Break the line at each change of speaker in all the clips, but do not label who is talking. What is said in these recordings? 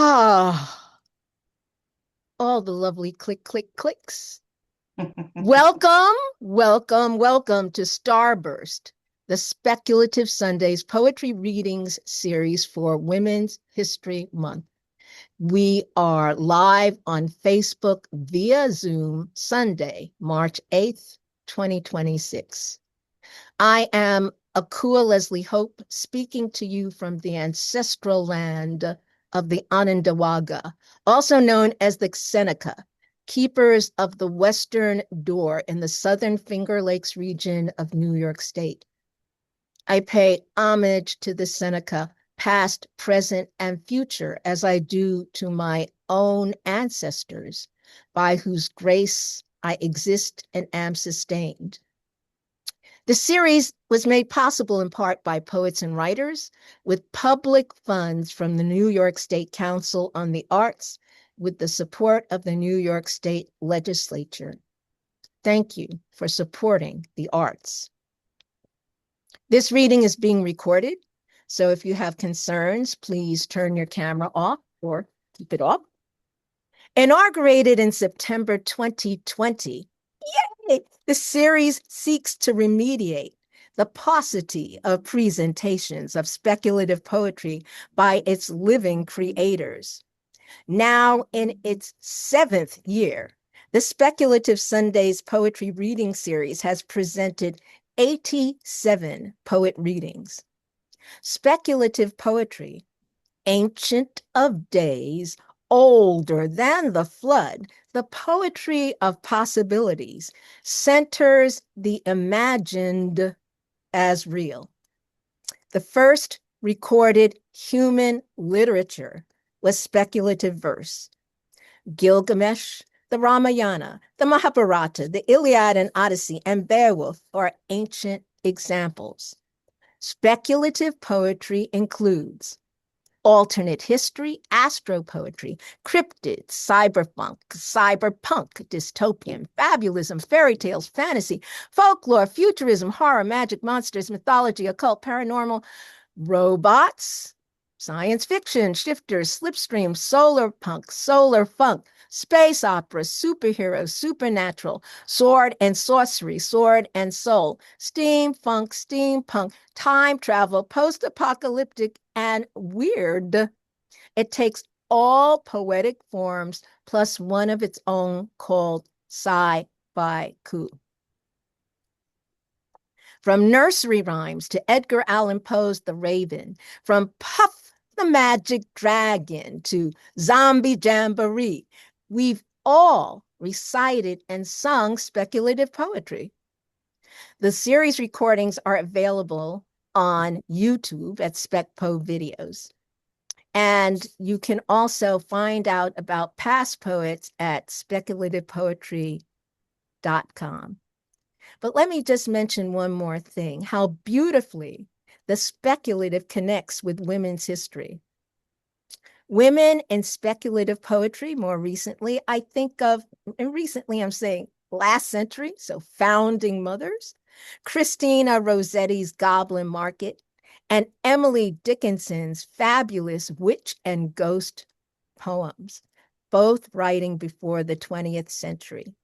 Ah, all the lovely click, click, clicks. Welcome, welcome, welcome to StarBurst, the Speculative Sundays Poetry Readings Series for Women's History Month. We are live on Facebook via Zoom Sunday, March 8th, 2026. I am Akua Leslie Hope, speaking to you from the ancestral land of the Onondaga, also known as the Seneca, keepers of the Western Door in the Southern Finger Lakes region of New York State. I pay homage to the Seneca, past, present, and future, as I do to my own ancestors, by whose grace I exist and am sustained. The series was made possible in part by poets and writers with public funds from the New York State Council on the Arts with the support of the New York State Legislature. Thank you for supporting the arts. This reading is being recorded, so if you have concerns, please turn your camera off or keep it off. Inaugurated in September 2020, the series seeks to remediate the paucity of presentations of speculative poetry by its living creators. Now in its 7th year, the Speculative Sundays Poetry Reading Series has presented 87 poet readings. Speculative poetry, ancient of days, older than the flood, the poetry of possibilities centers the imagined as real. The first recorded human literature was speculative verse. Gilgamesh, the Ramayana, the Mahabharata, the Iliad and Odyssey, and Beowulf are ancient examples. Speculative poetry includes alternate history, astropoetry, cryptids, cyberfunk, cyberpunk, dystopian, fabulism, fairytales, fantasy, folklore, futurism, horror, magic, monsters, mythology, occult, paranormal, robots, science fiction, shifters, slipstream, solar punk, solar funk, space opera, superheroes, supernatural, sword and sorcery, sword and soul, steamfunk, steampunk, time travel, post-apocalyptic, and weird. It takes all poetic forms plus one of its own called scifaiku. From nursery rhymes to Edgar Allan Poe's The Raven, from Puff the Magic Dragon to Zombie Jamboree, we've all recited and sung speculative poetry. The series recordings are available on YouTube at SpecPo Videos. And you can also find out about past poets at speculativepoetry.com. But let me just mention one more thing, how beautifully the speculative connects with women's history. Women in speculative poetry, more recently, I think of, and recently I'm saying last century, so founding mothers, Christina Rossetti's Goblin Market, and Emily Dickinson's fabulous witch and ghost poems, both writing before the 20th century.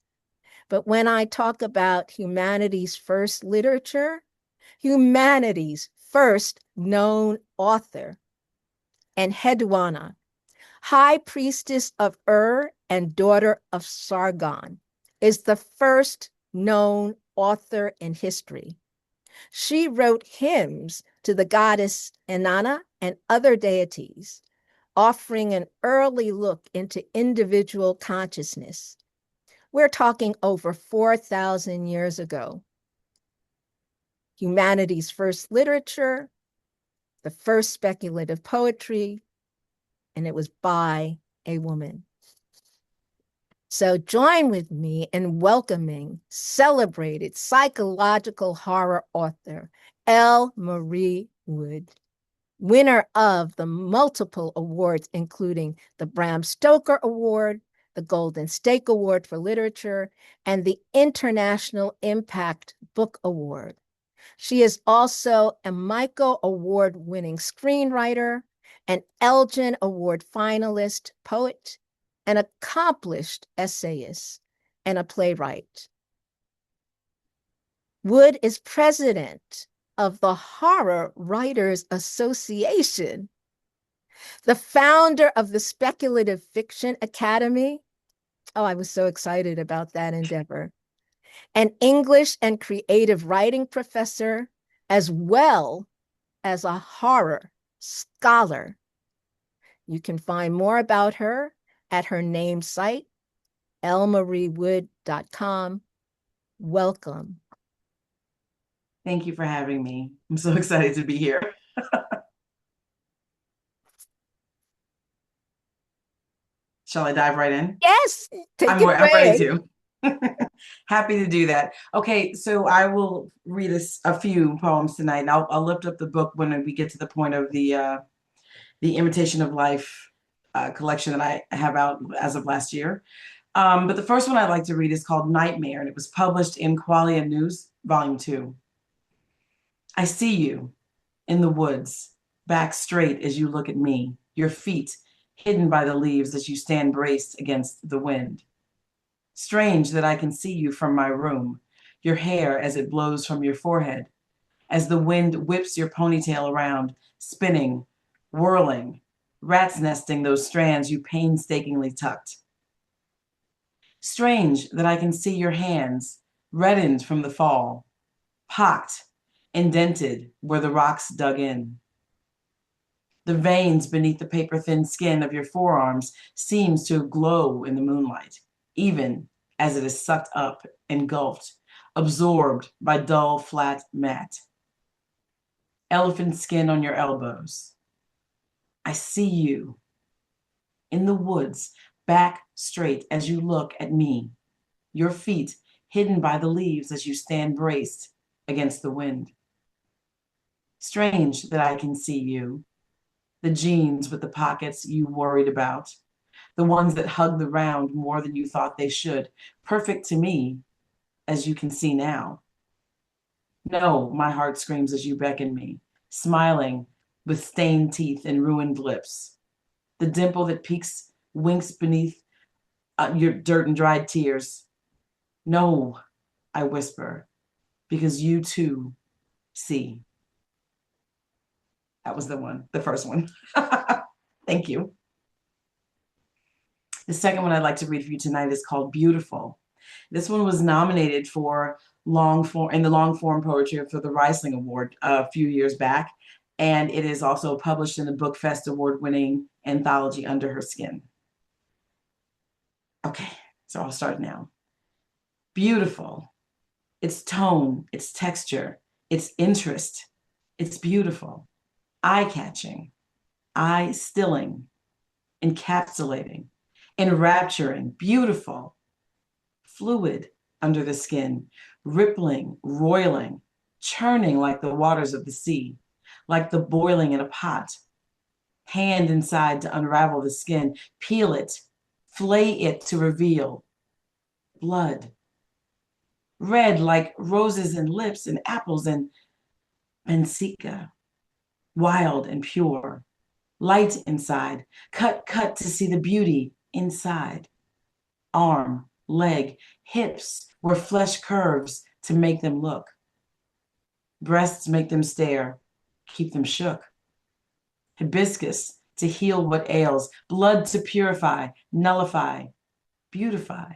But when I talk about humanity's first literature, humanity's first known author, Enheduanna, high priestess of Ur and daughter of Sargon, is the first known author in history. She wrote hymns to the goddess Inanna and other deities, offering an early look into individual consciousness. We're talking over 4,000 years ago. Humanity's first literature, the first speculative poetry, and it was by a woman. So join with me in welcoming celebrated psychological horror author L. Marie Wood, winner of the multiple awards, including the Bram Stoker Award, the Golden Stake Award for Literature, and the International Impact Book Award. She is also a Michael Award-winning screenwriter an Elgin Award finalist, poet, an accomplished essayist, and a playwright. Wood is president of the Horror Writers Association, the founder of the Speculative Fiction Academy. Oh, I was so excited about that endeavor. An English and creative writing professor, as well as a horror scholar. You can find more about her at her name site, lmariewood.com. Welcome.
Thank you for having me. I'm so excited to be here. Shall I dive right in?
Yes, take it
I'm ready
away.
to. Happy to do that. Okay, so I will read a few poems tonight, and I'll lift up the book when we get to the point of the Imitation of Life collection that I have out as of last year. But the first one I'd like to read is called Nightmare, and it was published in Qualia News, Volume 2. I see you in the woods, back straight as you look at me, your feet hidden by the leaves as you stand braced against the wind. Strange that I can see you from my room, your hair as it blows from your forehead, as the wind whips your ponytail around, spinning, whirling, rat's nesting those strands you painstakingly tucked. Strange that I can see your hands, reddened from the fall, pocked, indented where the rocks dug in. The veins beneath the paper-thin skin of your forearms seems to glow in the moonlight, even as it is sucked up, engulfed, absorbed by dull, flat mat. Elephant skin on your elbows. I see you in the woods, back straight as you look at me, your feet hidden by the leaves as you stand braced against the wind. Strange that I can see you, the jeans with the pockets you worried about, the ones that hug the round more than you thought they should, perfect to me, as you can see now. No, my heart screams as you beckon me, smiling with stained teeth and ruined lips. The dimple that peeks winks beneath your dirt and dried tears. No, I whisper, because you too see. That was the first one. Thank you. The second one I'd like to read for you tonight is called Beautiful. This one was nominated for the long form poetry for the Riesling Award a few years back, and it is also published in the BookFest award-winning anthology Under Her Skin. Okay, so I'll start now. Beautiful. Its tone, its texture, its interest. It's beautiful. Eye-catching, eye-stilling, encapsulating, enrapturing, beautiful, fluid under the skin, rippling, roiling, churning like the waters of the sea, like the boiling in a pot. Hand inside to unravel the skin, peel it, flay it to reveal blood. Red like roses and lips and apples and bensica. Wild and pure, light inside, cut to see the beauty inside. Arm, leg, hips where flesh curves to make them look. Breasts make them stare, keep them shook. Hibiscus to heal what ails, blood to purify, nullify, beautify.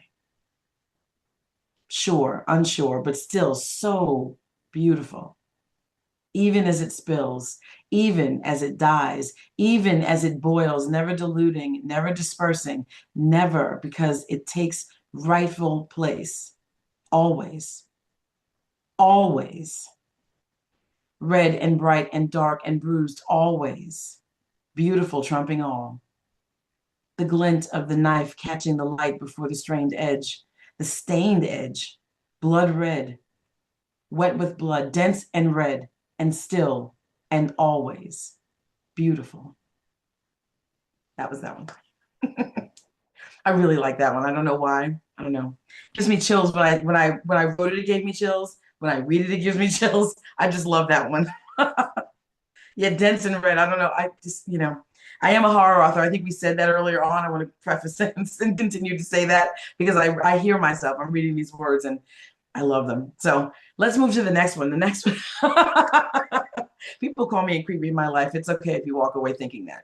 Sure, unsure, but still so beautiful. Even as it spills, even as it dies, even as it boils, never diluting, never dispersing, never, because it takes rightful place. Always. Always. Red and bright and dark and bruised, always. Beautiful, trumping all. The glint of the knife catching the light before the strained edge, the stained edge, blood red, wet with blood, dense and red, and still and always beautiful. That was that one. I really like that one. I don't know why. I don't know. It gives me chills when I wrote it, it gave me chills. When I read it, it gives me chills. I just love that one. Yeah, dense and red. I don't know. I just, I am a horror author. I think we said that earlier on. I want to preface it and continue to say that because I hear myself. I'm reading these words and I love them. So let's move to the next one. The next one. People call me a creepy in my life. It's okay if you walk away thinking that.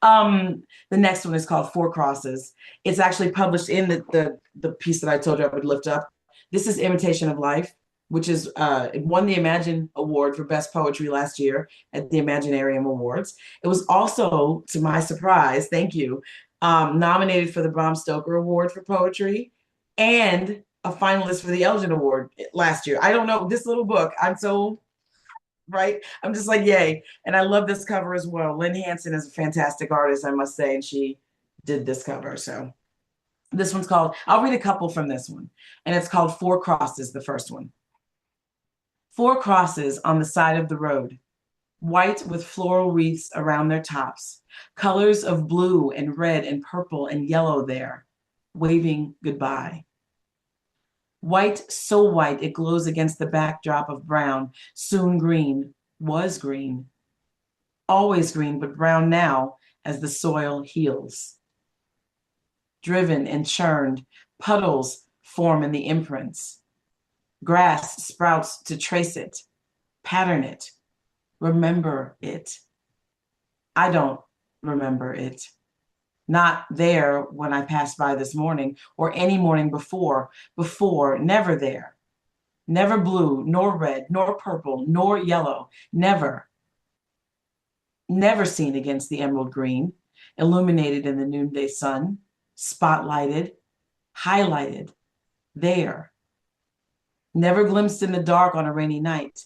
The next one is called Four Crosses. It's actually published in the piece that I told you I would lift up. This is Imitation of Life, which is it won the Imagine Award for Best Poetry last year at the Imaginarium Awards. It was also, to my surprise, thank you, nominated for the Bram Stoker Award for Poetry and a finalist for the Elgin Award last year. I don't know, this little book, I'm so right? I'm just like, yay. And I love this cover as well. Lynn Hanson is a fantastic artist, I must say, and she did this cover. So this one's called, I'll read a couple from this one, and it's called Four Crosses, the first one. Four crosses on the side of the road, white with floral wreaths around their tops, colors of blue and red and purple and yellow there, waving goodbye. White, so white it glows against the backdrop of brown, soon green, was green. Always green, but brown now as the soil heals. Driven and churned, puddles form in the imprints. Grass sprouts to trace it, pattern it, remember it. I don't remember it. Not there when I passed by this morning or any morning before, never there. Never blue, nor red, nor purple, nor yellow, never. Never seen against the emerald green, illuminated in the noonday sun, spotlighted, highlighted, there. Never glimpsed in the dark on a rainy night,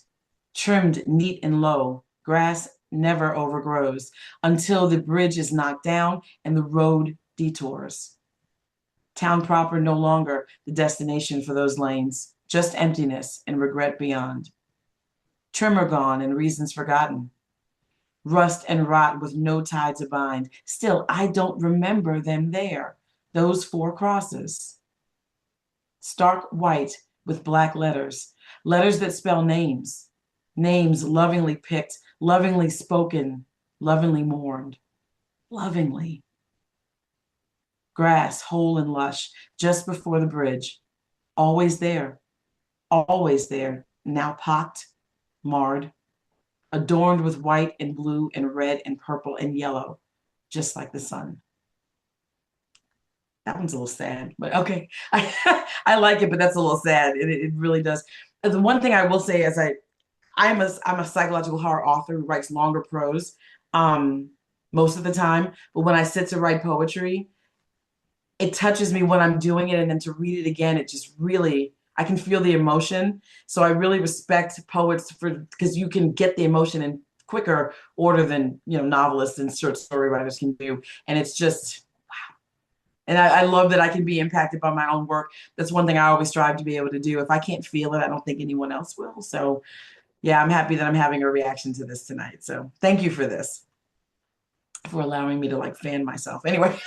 trimmed neat and low, grass never overgrows until the bridge is knocked down and the road detours. Town proper no longer the destination for those lanes, just emptiness and regret beyond. Trimmer gone and reasons forgotten. Rust and rot with no tie to bind. Still, I don't remember them there, those four crosses. Stark white with black letters, letters that spell names, names lovingly picked, lovingly spoken, lovingly mourned, lovingly. Grass, whole and lush, just before the bridge, always there, now pocked, marred, adorned with white and blue and red and purple and yellow, just like the sun. That one's a little sad, but okay. I like it, but that's a little sad. It really does. The one thing I will say is I'm a psychological horror author who writes longer prose most of the time. But when I sit to write poetry, it touches me when I'm doing it. And then to read it again, it just really, I can feel the emotion. So I really respect poets because you can get the emotion in quicker order than, novelists and short story writers can do. And it's just, wow. And I love that I can be impacted by my own work. That's one thing I always strive to be able to do. If I can't feel it, I don't think anyone else will. So yeah, I'm happy that I'm having a reaction to this tonight. So thank you for this, for allowing me to fan myself. Anyway,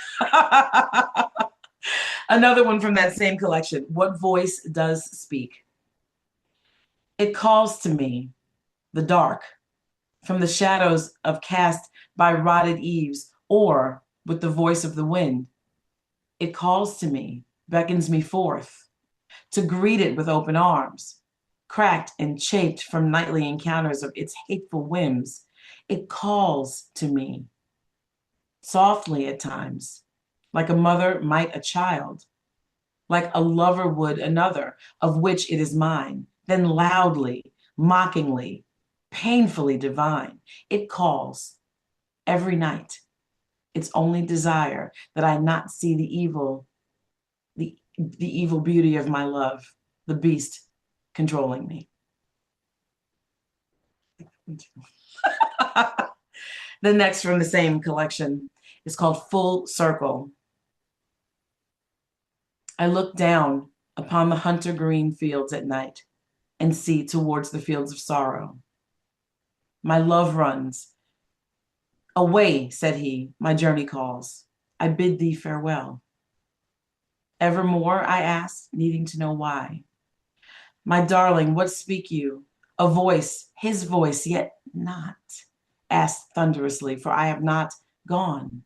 another one from that same collection. What voice does speak? It calls to me, the dark, from the shadows of cast by rotted eaves, or with the voice of the wind. It calls to me, beckons me forth, to greet it with open arms, cracked and chafed from nightly encounters of its hateful whims. It calls to me, softly at times, like a mother might a child, like a lover would another, of which it is mine, then loudly, mockingly, painfully divine. It calls every night. Its only desire that I not see the evil beauty of my love, the beast controlling me. The next from the same collection is called Full Circle. I look down upon the hunter green fields at night and see towards the fields of sorrow. My love runs. Away, said he, my journey calls. I bid thee farewell. Evermore, I asked, needing to know why. My darling, what speak you? A voice, his voice, yet not. asked thunderously, for I have not gone.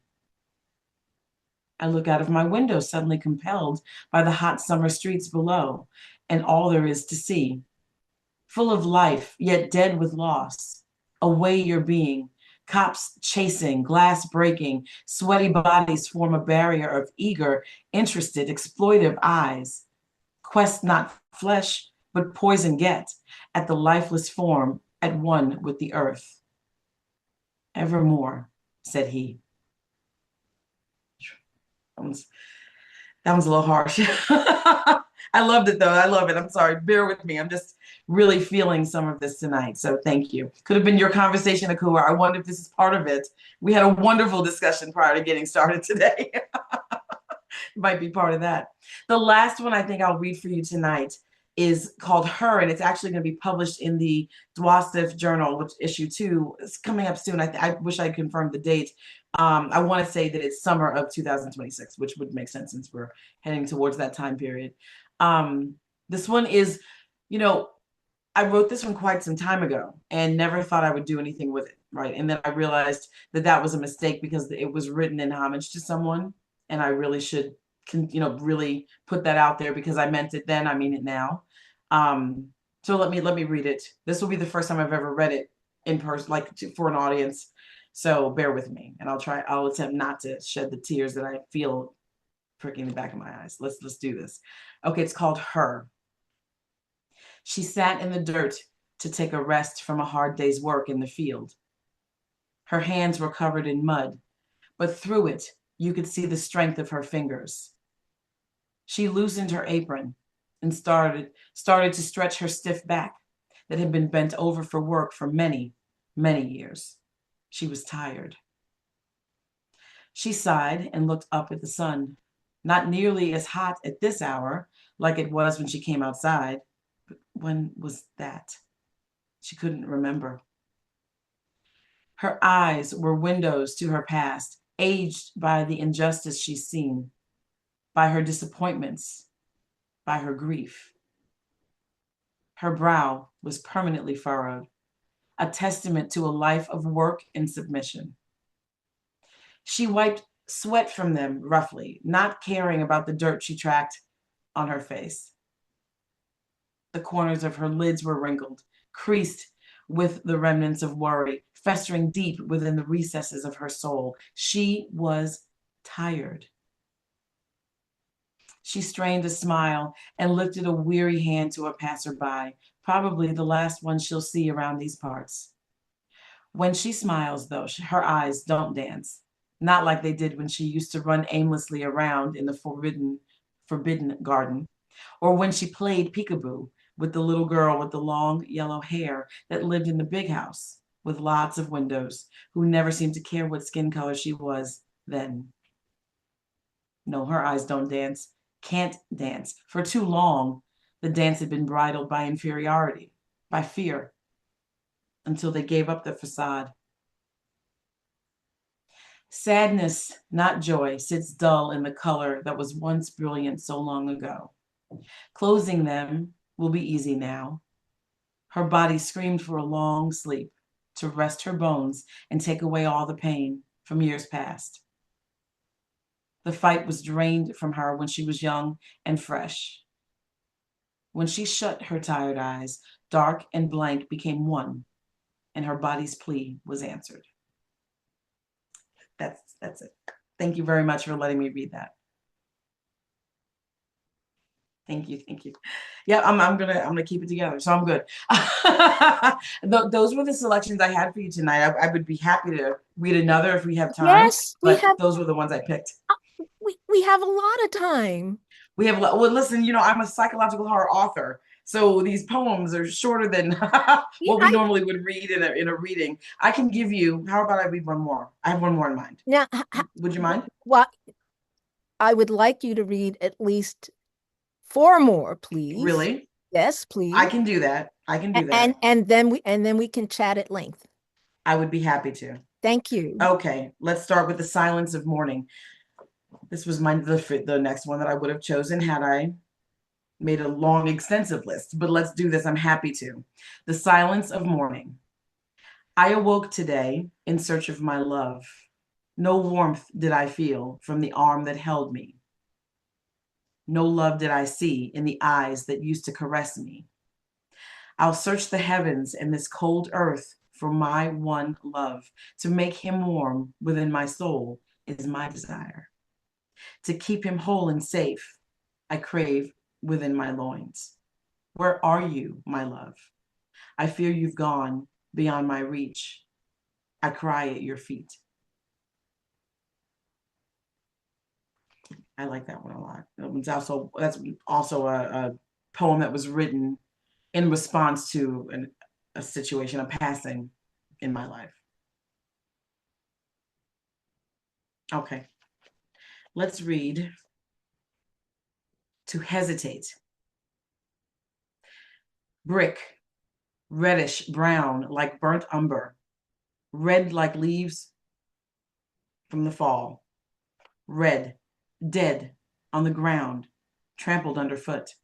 I look out of my window, suddenly compelled by the hot summer streets below, and all there is to see. Full of life, yet dead with loss. Away you're being. Cops chasing, glass breaking, sweaty bodies form a barrier of eager, interested, exploitive eyes. Quest not flesh, but poison get at the lifeless form at one with the earth. Evermore, said he. That one's a little harsh. I loved it though. I love it. I'm sorry. Bear with me. I'm just really feeling some of this tonight. So thank you. Could have been your conversation, Akua. I wonder if this is part of it. We had a wonderful discussion prior to getting started today. Might be part of that. The last one I think I'll read for you tonight is called Her, and it's actually going to be published in the Dwasif Journal, which issue 2 is coming up soon. I wish I confirmed the date. I want to say that it's summer of 2026, which would make sense since we're heading towards that time period. This one is, I wrote this one quite some time ago and never thought I would do anything with it, right? And then I realized that that was a mistake because it was written in homage to someone, and I really should, really put that out there because I meant it then, I mean it now. So let me read it. This will be the first time I've ever read it in person, for an audience. So bear with me, and I'll attempt not to shed the tears that I feel pricking the back of my eyes. Let's do this. Okay, it's called Her. She sat in the dirt to take a rest from a hard day's work in the field. Her hands were covered in mud, but through it, you could see the strength of her fingers. She loosened her apron and started to stretch her stiff back that had been bent over for work for many, many years. She was tired. She sighed and looked up at the sun, not nearly as hot at this hour like it was when she came outside. But when was that? She couldn't remember. Her eyes were windows to her past, aged by the injustice she's seen, by her disappointments, by her grief. Her brow was permanently furrowed, a testament to a life of work and submission. She wiped sweat from them roughly, not caring about the dirt she tracked on her face. The corners of her lids were wrinkled, creased with the remnants of worry, festering deep within the recesses of her soul. She was tired. She strained a smile and lifted a weary hand to a passerby, probably the last one she'll see around these parts. When she smiles, though, her eyes don't dance, not like they did when she used to run aimlessly around in the forbidden garden, or when she played peekaboo with the little girl with the long yellow hair that lived in the big house with lots of windows, who never seemed to care what skin color she was then. No, her eyes don't dance, can't dance. For too long, the dance had been bridled by inferiority, by fear, until they gave up the facade. Sadness, not joy, sits dull in the color that was once brilliant so long ago. Closing them will be easy now. Her body screamed for a long sleep, to rest her bones and take away all the pain from years past. The fight was drained from her when she was young and fresh. When she shut her tired eyes, dark and blank became one, and her body's plea was answered. That's it. Thank you very much for letting me read that. Thank you. Yeah, I'm gonna keep it together, so I'm good. Those were the selections I had for you tonight. I would be happy to read another if we have time.
Yes,
but those were the ones I picked.
We have a lot of time.
We have, well, listen, I'm a psychological horror author, so these poems are shorter than what we normally would read in a reading. I can give you, how about I read one more? I have one more in mind.
Now,
would you mind?
Well, I would like you to read at least 4 more, please.
Really?
Yes, please.
I can do that.
And then we can chat at length.
I would be happy to.
Thank you.
Okay, let's start with The Silence of Morning. This was the next one that I would have chosen had I made a long, extensive list, but let's do this. I'm happy to. The Silence of Morning. I awoke today in search of my love. No warmth did I feel from the arm that held me. No love did I see in the eyes that used to caress me. I'll search the heavens and this cold earth for my one love. To make him warm within my soul is my desire. To keep him whole and safe, I crave within my loins. Where are you, my love? I fear you've gone beyond my reach. I cry at your feet. I like that one a lot. That's also a poem that was written in response to a situation, a passing in my life. Okay, let's read To Hesitate. Brick, reddish brown like burnt umber, red like leaves from the fall, red, dead on the ground, trampled underfoot.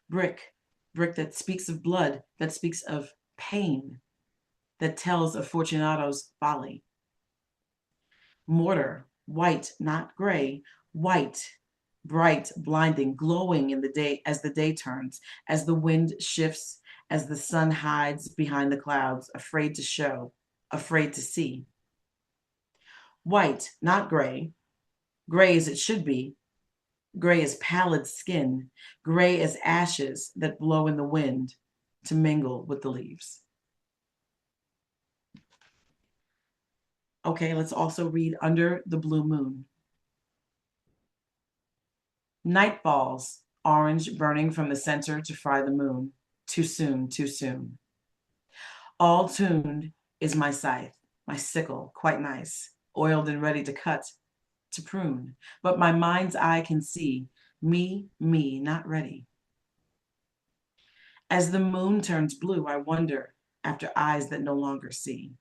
Brick, brick that speaks of blood, that speaks of pain, that tells of Fortunato's folly. Mortar, white, not gray, white, bright, blinding, glowing in the day as the day turns, as the wind shifts, as the sun hides behind the clouds, afraid to show, afraid to see. White, not gray, gray as it should be, gray as pallid skin, gray as ashes that blow in the wind to mingle with the leaves. Okay, let's also read Under the Blue Moon. Night balls, orange burning from the center to fry the moon. Too soon, too soon. All tuned is my scythe, my sickle, quite nice, oiled and ready to cut, to prune. But my mind's eye can see me, not ready. As the moon turns blue, I wonder after eyes that no longer see.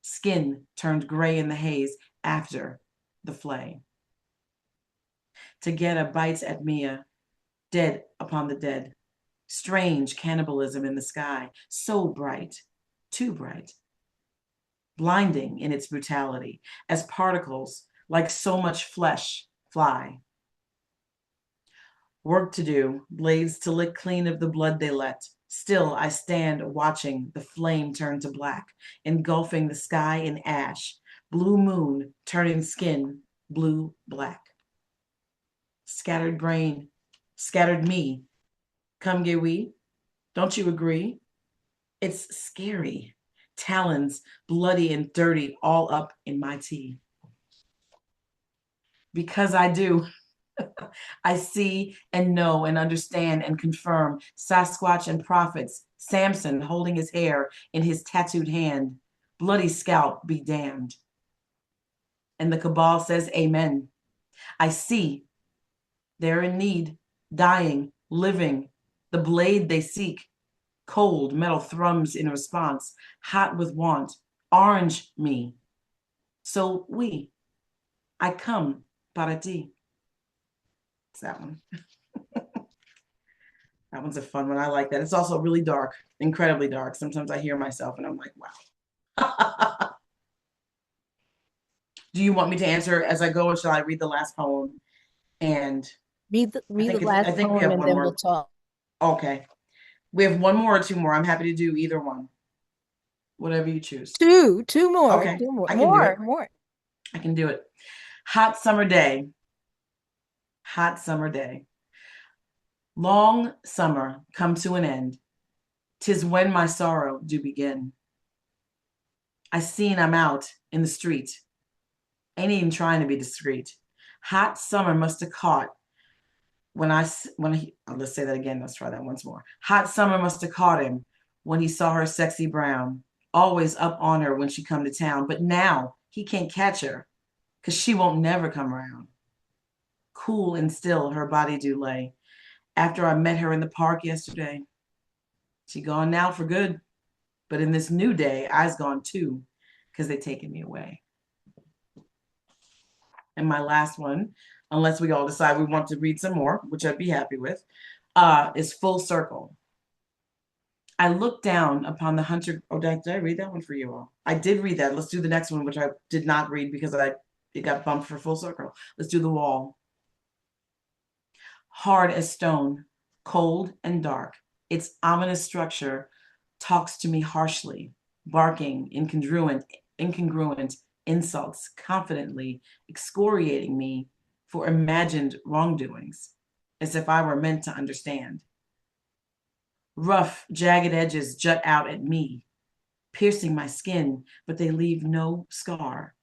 Skin turned gray in the haze after the flay. To get a bite at Mia, dead upon the dead. Strange cannibalism in the sky, so bright, too bright. Blinding in its brutality, as particles, like so much flesh, fly. Work to do, blades to lick clean of the blood they let. Still, I stand watching the flame turn to black, engulfing the sky in ash. Blue moon turning skin blue black. Scattered brain, scattered me. Come get we? Don't you agree? It's scary. Talons, bloody and dirty, all up in my tea. Because I do. I see and know and understand and confirm Sasquatch and prophets, Samson holding his hair in his tattooed hand, bloody scalp be damned. And the cabal says amen. I see they're in need, dying, living, the blade they seek. Cold metal thrums in response, hot with want, orange me. So I come, para ti. It's that one. That one's a fun one. I like that. It's also really dark, incredibly dark. Sometimes I hear myself and I'm like, wow. Do you want me to answer as I go, or shall I read the last poem? And
read the last
I think we
poem
have
and
one
then
more.
we'll talk.
Okay. We have one more or two more. I'm happy to do either one. Whatever you choose.
Two more.
Okay.
Two more.
I can do it.
More.
I can do it. Hot summer day. Hot summer day. Long summer come to an end. 'Tis when my sorrow do begin. I seen I'm out in the street. Ain't even trying to be discreet. Hot summer must have caught let's say that again. Let's try that once more. Hot summer must have caught him when he saw her sexy brown, always up on her when she come to town. But now he can't catch her, 'cause she won't never come round. Cool and still her body do lay. After I met her in the park yesterday, she gone now for good. But in this new day, I's gone too, 'cause they taken me away. And my last one, unless we all decide we want to read some more, which I'd be happy with, is Full Circle. I looked down upon the hunter. Oh, did I read that one for you all? I did read that. Let's do the next one, which I did not read because it got bumped for full circle. Let's do the wall. Hard as stone, cold and dark. Its ominous structure talks to me harshly, barking incongruent insults, confidently excoriating me for imagined wrongdoings, as if I were meant to understand. Rough, jagged edges jut out at me, piercing my skin, but they leave no scar.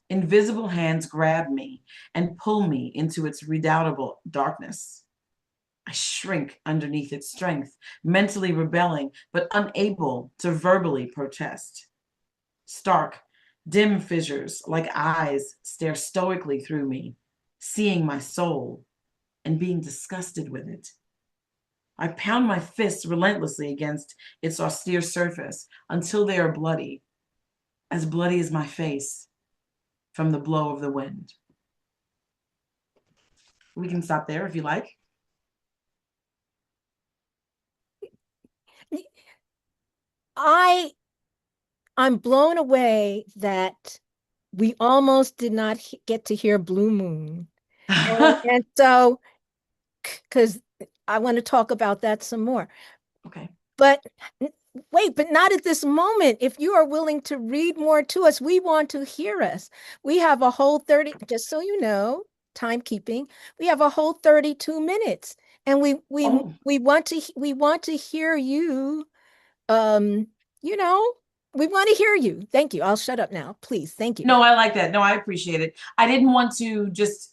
Invisible hands grab me and pull me into its redoubtable darkness. I shrink underneath its strength, mentally rebelling, but unable to verbally protest. Stark, dim fissures like eyes stare stoically through me, seeing my soul and being disgusted with it. I pound my fists relentlessly against its austere surface until they are bloody as my face from the blow of the wind. We can stop there if you like.
I'm blown away that we almost did not get to hear Blue Moon. And so, because I want to talk about that some more.
Okay.
But wait, but not at this moment. If you are willing to read more to us, we want to hear us. We have a whole 30, just so you know, timekeeping. We have a whole 32 minutes. And
Oh.
we want to hear you. Um, you know, we want to hear you. Thank you. I'll shut up now, please. Thank you.
No, I like that. No, I appreciate it. I didn't want to just,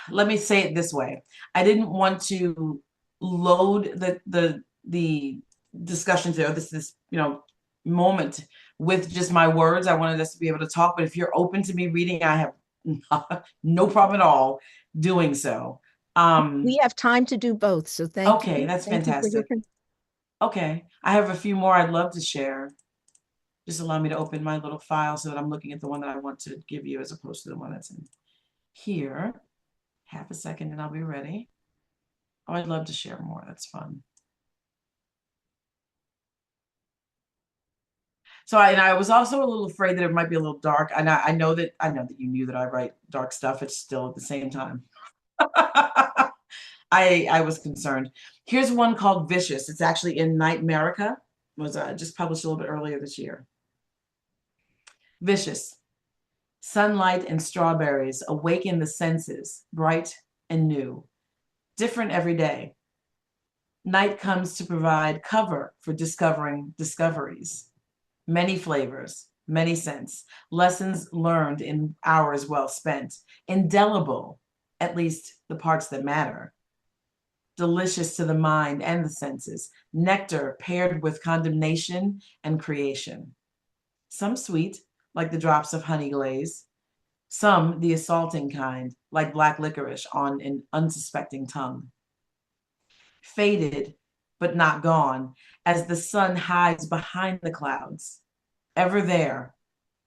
let me say it this way. I didn't want to load the discussion to this moment with just my words. I wanted us to be able to talk, but if you're open to me reading, I have no problem at all doing so.
We have time to do both, so thank
Okay,
you.
that's
Thank you for your.
fantastic. Okay, I have a few more I'd love to share. Just allow me to open my little file so that I'm looking at the one that I want to give you as opposed to the one that's in here. Half a second and I'll be ready. Oh, I'd love to share more. That's fun. So I was also a little afraid that it might be a little dark. And I know that you knew that I write dark stuff. It's still at the same time. I was concerned. Here's one called Vicious. It's actually in Nightmerica. It was just published a little bit earlier this year. Vicious. Sunlight and strawberries awaken the senses, bright and new, different every day. Night comes to provide cover for discovering discoveries. Many flavors, many scents, lessons learned in hours well spent, indelible, at least the parts that matter. Delicious to the mind and the senses, nectar paired with condemnation and creation. Some sweet, like the drops of honey glaze, some the assaulting kind, like black licorice on an unsuspecting tongue. Faded, but not gone, as the sun hides behind the clouds, ever there,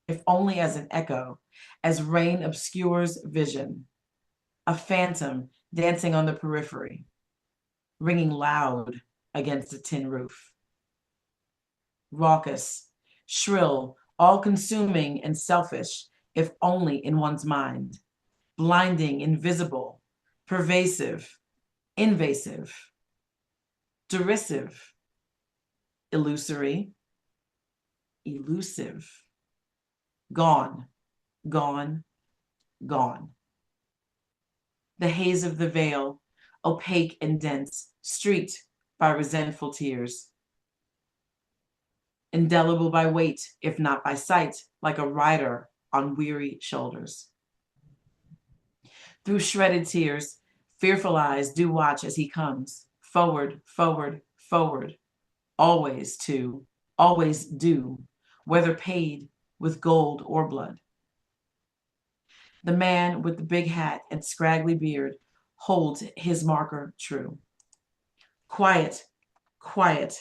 if only as an echo, as rain obscures vision, a phantom dancing on the periphery, ringing loud against a tin roof. Raucous, shrill, all-consuming and selfish, if only in one's mind, blinding, invisible, pervasive, invasive, derisive, illusory, elusive, gone, gone, gone. The haze of the veil, opaque and dense, streaked by resentful tears. Indelible by weight, if not by sight, like a rider on weary shoulders. Through shredded tears, fearful eyes do watch as he comes, forward, forward, forward, always to, always do, whether paid with gold or blood. The man with the big hat and scraggly beard holds his marker true. Quiet, quiet,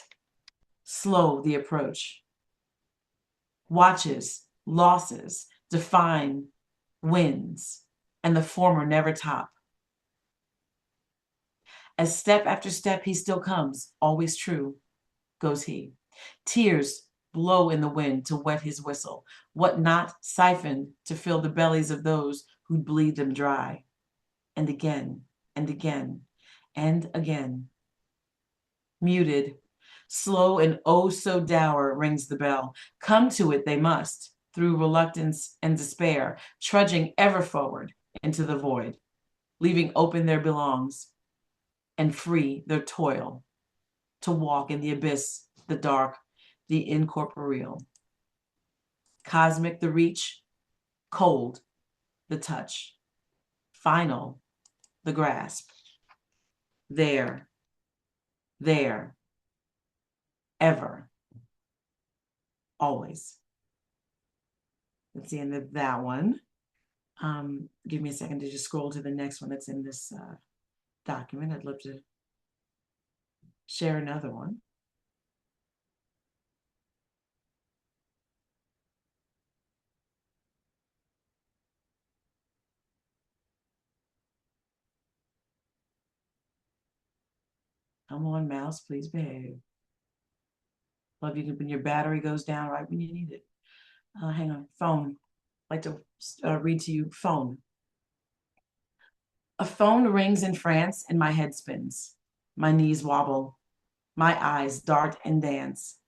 slow the approach. Watches, losses, define, wins, and the former never top. As step after step he still comes, always true, goes he. Tears blow in the wind to wet his whistle, what not siphoned to fill the bellies of those who'd bleed them dry. And again, and again, and again. Muted, slow and oh so dour rings the bell. Come to it they must, through reluctance and despair, trudging ever forward into the void, leaving open their belongs and free their toil to walk in the abyss, the dark, the incorporeal. Cosmic the reach, cold the touch, final the grasp. There, there, ever, always. That's the end of that one. Give me a second to just scroll to the next one that's in this document. I'd love to share another one. Come on, mouse, please behave. Love you when your battery goes down right when you need it. Hang on, phone. I'd like to read to you phone. A phone rings in France and my head spins. My knees wobble. My eyes dart and dance.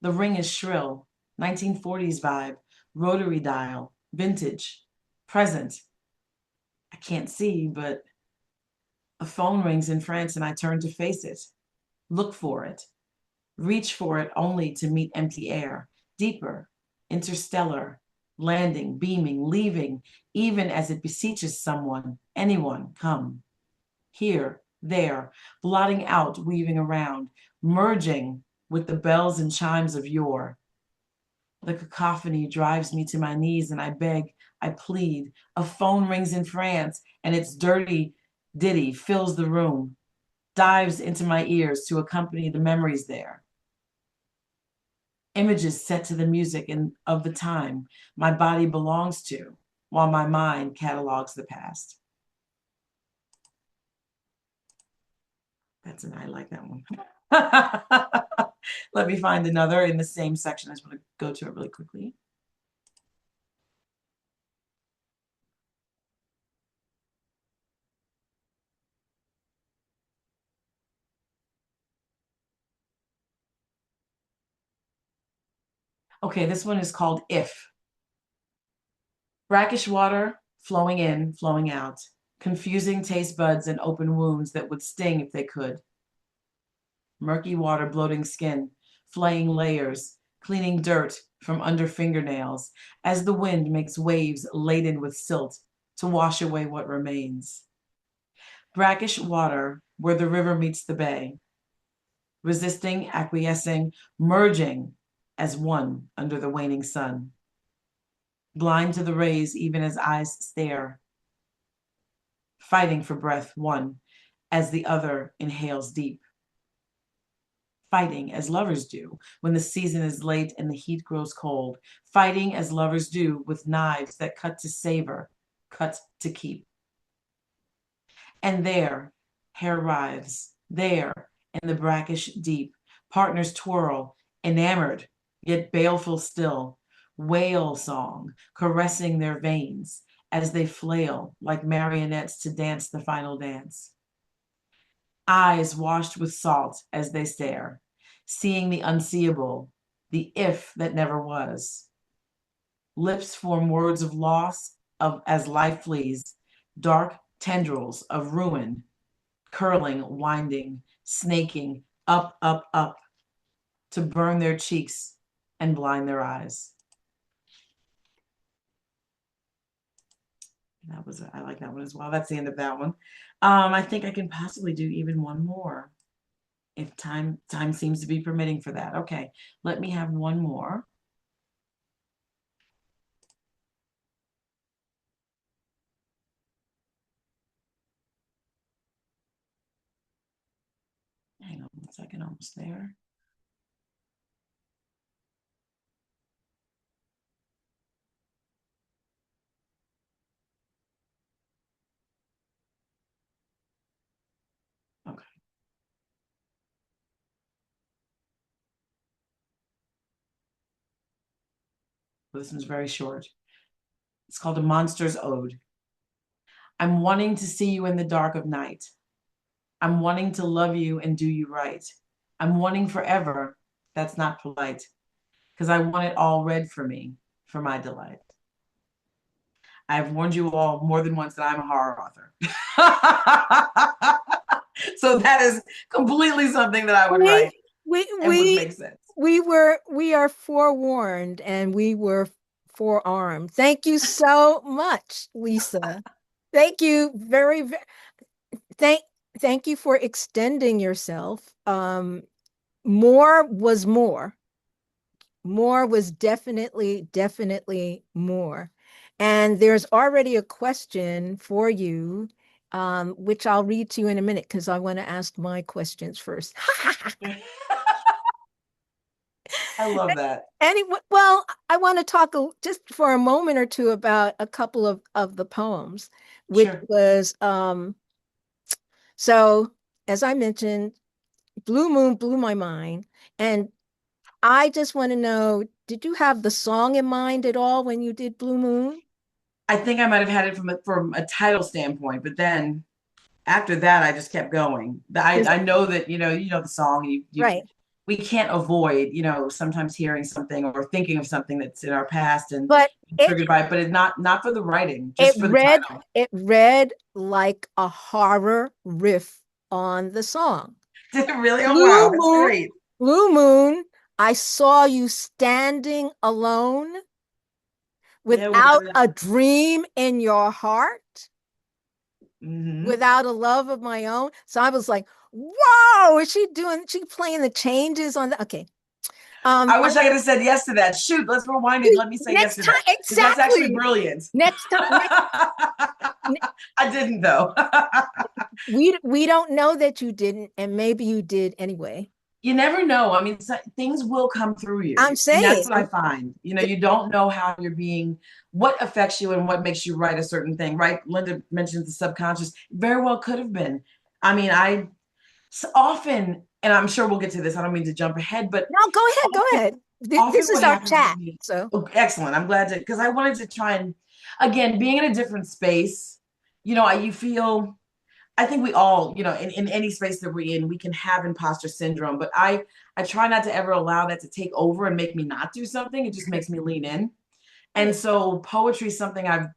The ring is shrill, 1940s vibe, rotary dial, vintage, present. I can't see, but a phone rings in France and I turn to face it, look for it, reach for it only to meet empty air, deeper, interstellar, landing, beaming, leaving, even as it beseeches someone, anyone, come. Here, there, blotting out, weaving around, merging with the bells and chimes of yore. The cacophony drives me to my knees and I beg, I plead. A phone rings in France and its dirty ditty fills the room, dives into my ears to accompany the memories there. Images set to the music of the time my body belongs to, while my mind catalogs the past. I like that one. Let me find another in the same section. I just want to go to it really quickly. Okay, this one is called If. Brackish water flowing in, flowing out, confusing taste buds and open wounds that would sting if they could. Murky water bloating skin, flaying layers, cleaning dirt from under fingernails as the wind makes waves laden with silt to wash away what remains. Brackish water where the river meets the bay, resisting, acquiescing, merging as one under the waning sun. Blind to the rays even as eyes stare, fighting for breath one as the other inhales deep. Fighting as lovers do when the season is late and the heat grows cold. Fighting as lovers do with knives that cut to savor, cut to keep. And there, hair writhes, there, in the brackish deep, partners twirl, enamored, yet baleful still, whale song, caressing their veins as they flail like marionettes to dance the final dance. Eyes washed with salt as they stare, seeing the unseeable, the if that never was. Lips form words of loss of as life flees, dark tendrils of ruin, curling, winding, snaking, up, up, up, to burn their cheeks and blind their eyes. I like that one as well. That's the end of that one. I think I can possibly do even one more if time seems to be permitting for that. Okay, let me have one more. Hang on 1 second, almost there. This one's very short. It's called A Monster's Ode. I'm wanting to see you in the dark of night. I'm wanting to love you and do you right. I'm wanting forever. That's not polite, because I want it all read for me, for my delight. I've warned you all more than once that I'm a horror author. So that is completely something that I would write
We we
and would
we
make sense.
we are forewarned and we were forearmed. Thank you so much, Lisa. Thank you thank thank you for extending yourself. More was more. More was definitely more. And there's already a question for you, which I'll read to you in a minute because I want to ask my questions first.
I love that.
Anyway, well, I want to talk just for a moment or two about a couple of the poems, which
Sure.
was so as I mentioned, Blue Moon blew my mind. And I just want to know, did you have the song in mind at all when you did Blue Moon?
I think I might have had it from a title standpoint, but then after that, I just kept going. I know that the song. You
Right.
we can't avoid sometimes hearing something or thinking of something that's in our past and
But it
triggered by it, but it's not for the writing,
it
just for the
read
title.
it read like a horror riff on the song.
Did it really? Oh
Blue
wow, that's
Moon,
great.
Blue Moon, I saw you standing alone
Yeah,
without a dream in your heart,
mhm.
without a love of my own. So I was like, whoa, is she playing the changes on the okay.
I wish I could have said yes to that. Shoot, let's rewind it. Let me say yes
Next
to
time,
that because that's actually
exactly.
brilliant.
Next time,
I didn't though.
we don't know that you didn't, and maybe you did anyway.
You never know. I mean, things will come through you.
I'm
And
saying,
that's what I find. You don't know how you're being, what affects you and what makes you write a certain thing, right? Linda mentions the subconscious. Very well could have been. I mean, I often, and I'm sure we'll get to this. I don't mean to jump ahead, but
no, go ahead, go
often,
ahead. This
often
is
what
our
happens with
chat.
me,
So,
oh, excellent. I'm glad to, because I wanted to try and, again, being in a different space, you feel, I think we all, in any space that we're in, we can have imposter syndrome, but I try not to ever allow that to take over and make me not do something. It just makes me lean in.
yeah.
And so poetry is something I've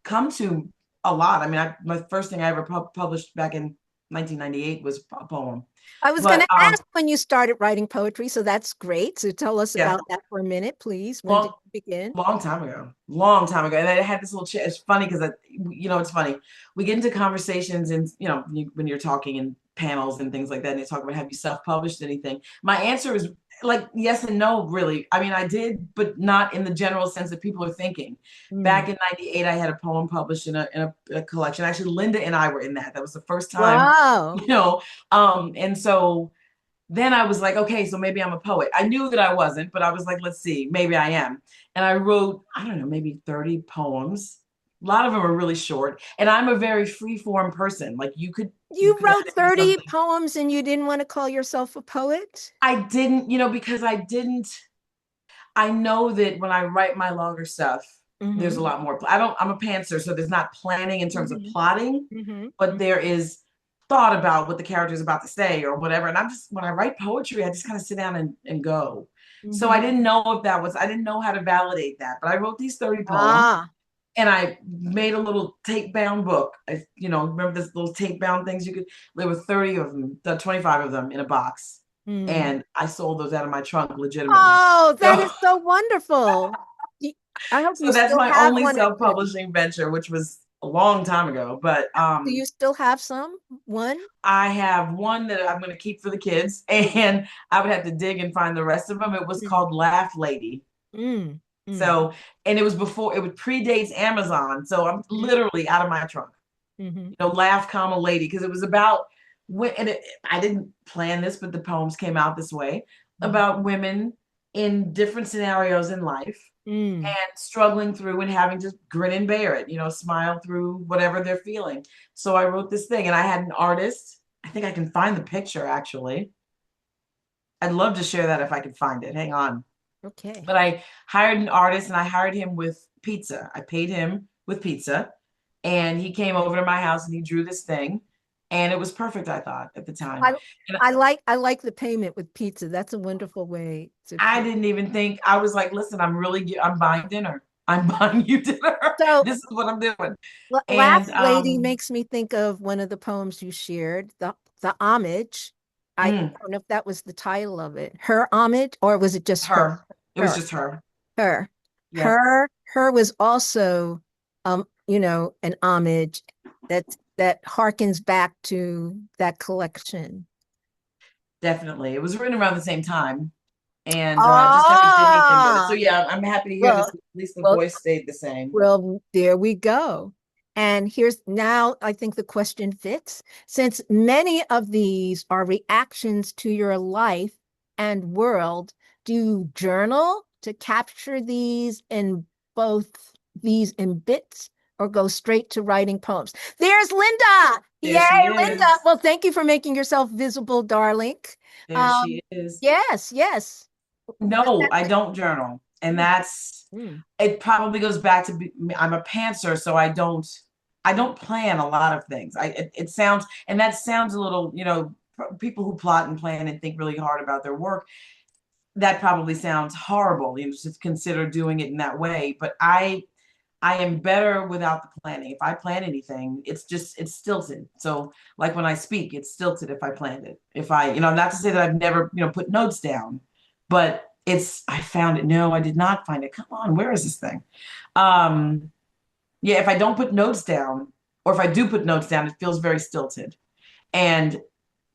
come to a lot. I mean, my first thing I ever published back in 1998 was a poem.
I was going
But
to ask when you started writing poetry, so that's great. So tell us
yeah,
about that for a minute, please. When did
long
you begin?
long time ago. And I had this little chat. It's funny because it's funny. We get into conversations and when you're talking in panels and things like that, and they talk about have you self-published anything? My answer is like yes and no, really. I mean, I did, but not in the general sense that people are thinking.
Mm.
Back in '98, I had a poem published in a collection. Actually, Linda and I were in that. That was the first time,
Wow.
and so then I was like, okay, so maybe I'm a poet. I knew that I wasn't, but I was like, let's see, maybe I am. And I wrote, I don't know, maybe 30 poems. A lot of them are really short. And I'm a very free form person. Like you
You
could
wrote
ask me
30
something.
poems and you didn't want to call yourself a poet?
I didn't, because I know that when I write my longer stuff, there's
Mm-hmm.
a lot more. I'm a pantser, so there's not planning in terms of
Mm-hmm.
plotting,
Mm-hmm.
but there is thought about what the character is about to say or whatever. And when I write poetry, I just kind of sit down and go. So
Mm-hmm.
I didn't know I didn't know how to validate that, but I wrote these 30 poems
Ah.
and I made a little tape bound book. Remember this little tape bound things there were 30 of them, 25 of them in a box.
Mm.
And I sold those out of my trunk legitimately.
Oh, that
So
is so wonderful. Y- I hope you
So that's
still
my
have
only
one or two.
self-publishing venture, which was a long time ago. But
Do you still have some? One?
I have one that I'm going to keep for the kids, and I would have to dig and find the rest of them. It was
Mm.
called Laugh Lady.
Mm. Mm.
So, and it would predates Amazon. So I'm
Mm.
literally out of my trunk.
Mm-hmm.
Laugh, comma, lady, because it was about when, I didn't plan this, but the poems came out this way
Mm-hmm.
about women in different scenarios in life
Mm.
and struggling through and having to grin and bear it, smile through whatever they're feeling. So I wrote this thing and I had an artist. I think I can find the picture actually. I'd love to share that if I could find it. Hang on.
Okay.
But I hired an artist and I hired him with pizza. I paid him with pizza and he came over to my house and he drew this thing and it was perfect, I thought at the time.
I
And
I like the payment with pizza. That's a wonderful way to
I
pay.
didn't even think, I was like, listen, I'm buying dinner. I'm buying you dinner.
So
This is what I'm doing. And
Last Lady makes me think of one of the poems you shared, the homage. I
mm,
don't know if that was the title of it. Her homage, or was it just her?
her, it was
Her,
just her.
her,
Yep,
her was also an homage that harkens back to that collection.
definitely. It was written around the same time. And just never did anything with it. So
Ah,
yeah, I'm happy to hear this.
well,
At least the
well,
voice stayed the same.
Well, there we go. And here's now, I think the question fits. Since many of these are reactions to your life and world, do you journal to capture both these in bits or go straight to writing poems? There's Linda.
There
Yay,
she
Linda.
is.
Well, thank you for making yourself visible, darling.
There
Um,
she is.
yes, yes. But
No, I don't journal. And
mm,
that's
mm.
it probably goes back to I'm a pantser, so I don't plan a lot of things. It sounds and that sounds a little, people who plot and plan and think really hard about their work, that probably sounds horrible, just consider doing it in that way. But I am better without the planning. If I plan anything, it's stilted. So like when I speak, it's stilted if I planned it. If I, not to say that I've never, put notes down, but I found it. No, I did not find it. Come on, where is this thing? Um, yeah, if I don't put notes down, or if I do put notes down, it feels very stilted and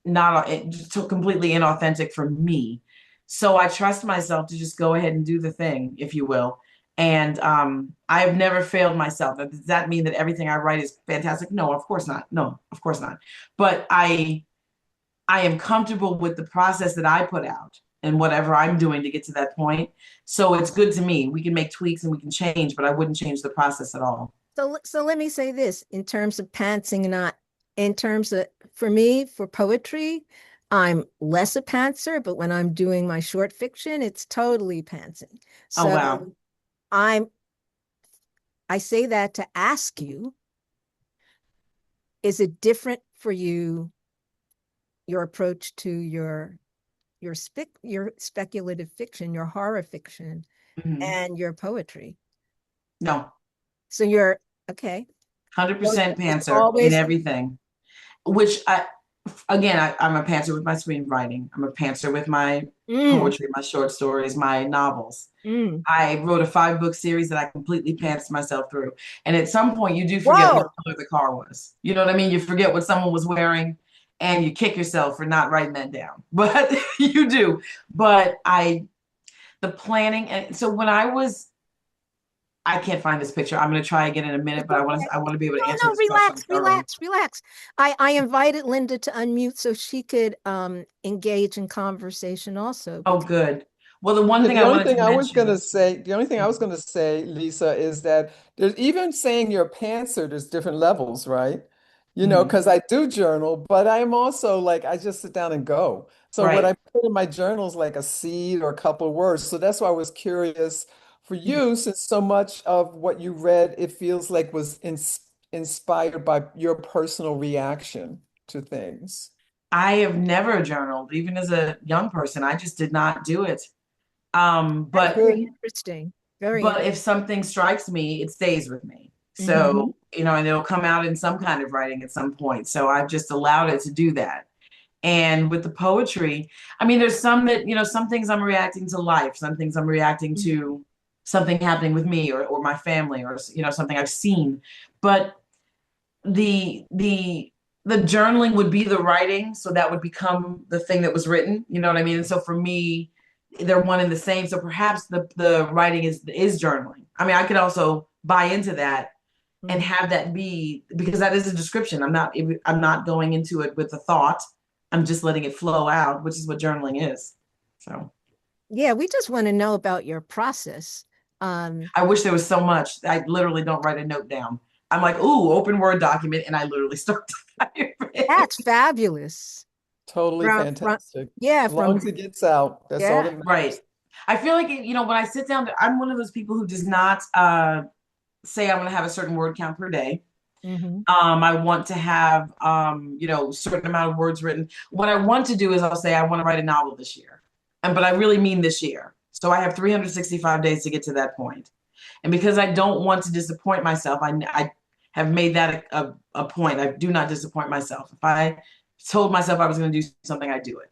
not just so completely inauthentic for me. So I trust myself to just go ahead and do the thing, if you will. And I have never failed myself. Does that mean that everything I write is fantastic? No, of course not. No, of course not. But I am comfortable with the process that I put out and whatever I'm doing to get to that point. So it's good to me. We can make tweaks and we can change, but I wouldn't change the process at all.
So let me say this in terms of pantsing, not in terms of for me, for poetry, I'm less a pantser, but when I'm doing my short fiction, it's totally pantsing.
Oh wow.
So I'm I say that to ask you, is it different for you, your approach to your speculative fiction, your horror fiction,
Mhm.
and your poetry?
No,
So you're okay. So
100%
it's
pantser in
always
everything, which I'm a pantser with my screenwriting. I'm a pantser with my
mm,
poetry, my short stories, my novels.
mm.
I wrote a 5-book series that I completely pantsed myself through. And at some point, you do forget what
Whoa.
color the car was. You know what I mean? You forget what someone was wearing, and you kick yourself for not writing that down. But you do. But the planning, and so when I can't find this picture. I'm going to try again in a minute,
It's
but
okay.
I want to be able to answer
No,
this question
relax,
thoroughly.
relax, relax. I invited Linda to unmute so she could engage in conversation also.
Oh, good. Well, the one
Yeah,
thing I wanted to
the only thing I was
mention.
gonna say, Lisa, is that there's even saying you're a pantser, there's different levels, right? You know,
Mhm.
because I do journal, but I'm also like I just sit down and go. So what I
Right.
put in my journal is like a seed or a couple of words. So that's why I was curious for you, since so much of what you read, it feels like was inspired by your personal reaction to things.
I have never journaled, even as a young person. I just did not do it.
That's
But
very
Good.
interesting. Very
but
interesting.
if something strikes me, it stays with me.
Hmm.
So, and it'll come out in some kind of writing at some point. So I've just allowed it to do that. And with the poetry, I mean, there's some that, some things I'm reacting to life, some things I'm reacting to something happening with me or my family or, something I've seen. But the the the journaling would be the writing, so that would become the thing that was written. You know what I mean? And so for me, they're one and the same. So perhaps the writing is journaling. I mean, I could also buy into that and
Hmm.
have that be, because that is a description. I'm not going into it with a thought. I'm just letting it flow out, which is what journaling is. So
Yeah, we just want to know about your process. Um,
I wish there was so much. I literally don't write a note down. I'm like, ooh, open Word document, and I literally start typing.
that's fabulous.
Totally
From
fantastic.
yeah,
As long
from
as it gets out, that's all
yeah.
that
Right.
matters.
I feel like, when I sit down, I'm one of those people who does not say I'm going to have a certain word count per day.
Mm-hmm.
I want to have, certain amount of words written. What I want to do is I'll say I want to write a novel this year. But I really mean this year. So I have 365 days to get to that point. And because I don't want to disappoint myself, I have made that a point. I do not disappoint myself. If I told myself I was going to do something, I do it.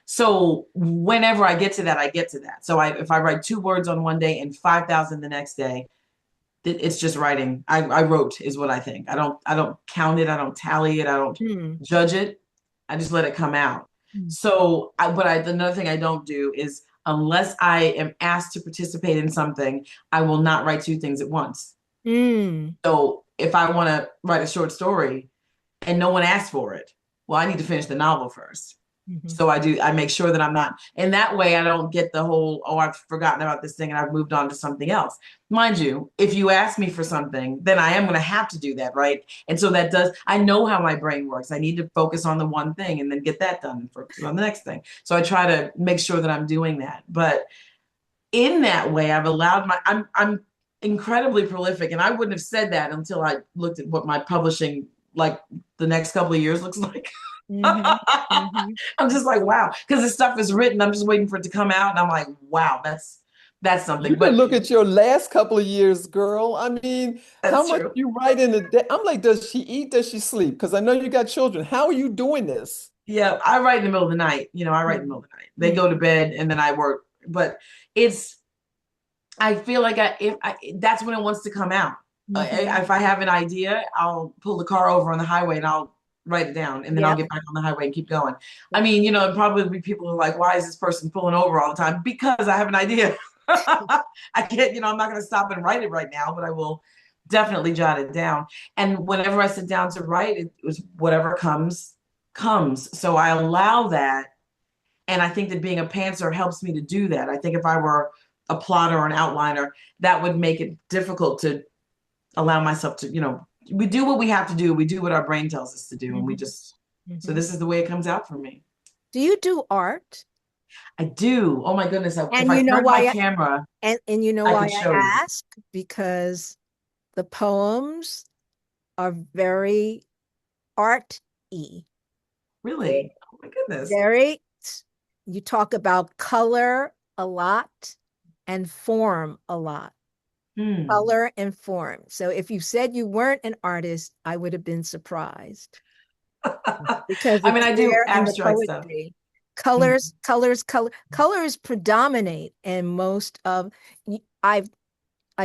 So whenever I get to that, I get to that. So if I write 2 words on one day and 5,000 the next day, it's just writing. I wrote is what I think. I don't count it. I don't tally it. I don't judge it. I just let it come out. So another thing I don't do is, unless I am asked to participate in something, I will not write 2 things at once. So if I want to write a short story and no one asked for it, well, I need to finish the novel first. So I make sure that I'm not, and that way I don't get the whole, oh, I've forgotten about this thing and I've moved on to something else. Mind you, if you ask me for something, then I am going to have to do that, right? And so I know how my brain works. I need to focus on the one thing and then get that done and focus on the next thing. So I try to make sure that I'm doing that. But in that way, I've allowed I'm incredibly prolific, and I wouldn't have said that until I looked at what my publishing, like, the next couple of years looks like. I'm just like, wow, because the stuff is written. I'm just waiting for it to come out, and I'm like, wow, that's something.
You can
But
look at your last couple of years, girl. I mean, how
that's
much
true.
you write in a day? I'm like, does she eat? Does she sleep? Because I know you got children. How are you doing this?
Yeah, I write in the middle of the night. I write in the middle of the night. They go to bed, and then I work. But I feel like that's when it wants to come out. If I have an idea, I'll pull the car over on the highway and I'll write it down, and then I'll get back on the highway and keep going. I mean, it'd probably be people who are like, why is this person pulling over all the time? Because I have an idea. I can't, I'm not going to stop and write it right now, but I will definitely jot it down. And whenever I sit down to write, it was whatever comes. So I allow that. And I think that being a pantser helps me to do that. I think if I were a plotter or an outliner, that would make it difficult to allow myself to, we do what we have to do. We do what our brain tells us to do. And we just, so this is the way it comes out for me.
Do you do art?
I do. Oh my goodness. If
And
I
you know
turned
why
my camera,
and you know
I
why
could
I
show you.
ask? Because the poems are very art-y.
Really? Oh my goodness.
You talk about color a lot and form a lot. Color and form. So if you said you weren't an artist, I would have been surprised. Because
I mean,
it's
I do
there in the
abstract stuff.
poetry. Colors predominate in most of I